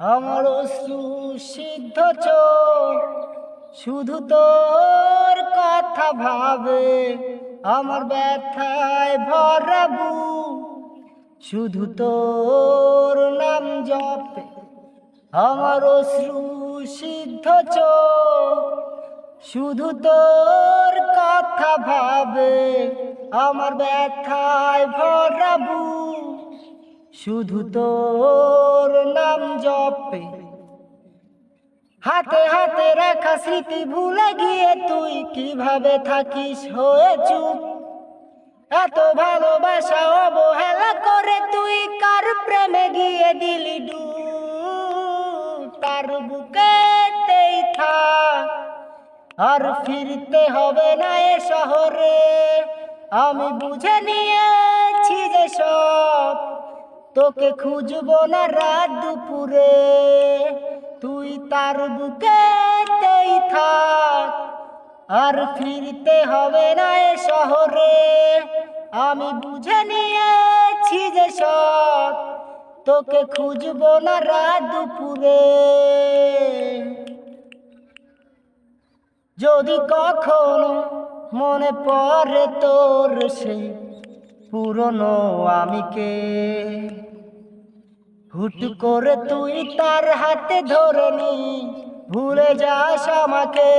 আমার অশ্রু সিদ্ধ চোখ শুধু তোর কথা ভাবে, আমার ব্যথায় ভরা বুক শুধু তোর নাম জপে। আমার অশ্রু সিদ্ধ চোখ শুধু তোর কথা ভাবে, আমার ব্যথায় ভরা বুক শুধু তোর নাম জপে। হাতে হাতে রাখা স্মৃতি ভুলে গিয়ে তুই কিভাবে থাকিস হয়ে চুপ। এত ভালোবাসা অবহেলা করে তুই কার প্রেমে গিয়ে দিলি ডুব। তার বুকেতেই থাক, আর ফিরতে হবে না এ শহরে। আমি বুঝে নিয়েছি যে সব, তোকে খুঁজবো না রাত দুপুরে। তুই তার বুকেতেই থাক, আর ফিরতে হবে না এ শহরে। আমি বুঝে নিয়েছি যে সব, তোকে খুঁজবো না রাত দুপুরে। যদি কখনো মনে পড়ে তোর সেই পুরনো আমিকে, হুট করে তুই তার হাতে ধরে নি ভুলে যাস আমাকে।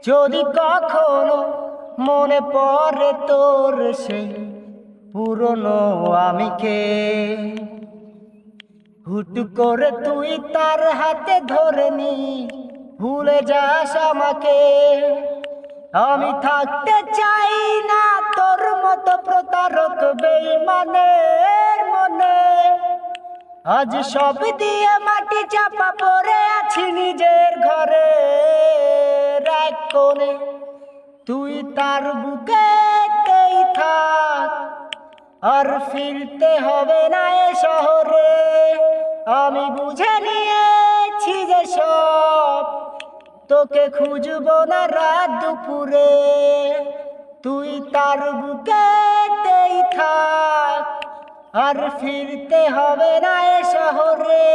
যদি কখনো মনে পড়ে তোর সেই পুরনো আমিকে, হুট করে তুই তার হাতে ধরে নি ভুলে যাস আমাকে। আমি থাকতে চাই না তোর মতো প্রতারক বেঈমানের মনে। আজ সব দিয়ে মাটি চাপা পড়ে আছি নিজের ঘরে এক কোণে। তুই তার বুকেতেই থাক, আর ফিরতে হবে না এ শহরে। আমি বুঝে নিয়েছি যে সব, তোকে খুঁজবো না রাত দুপুরে। তুই তার বুকেতেই থাক, আর ফিরতে হবে না এ শহরে।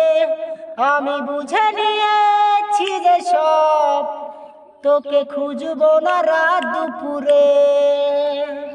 আমি বুঝে নিয়েছি যে সব, তোকে খুঁজবো না রাত দুপুরে।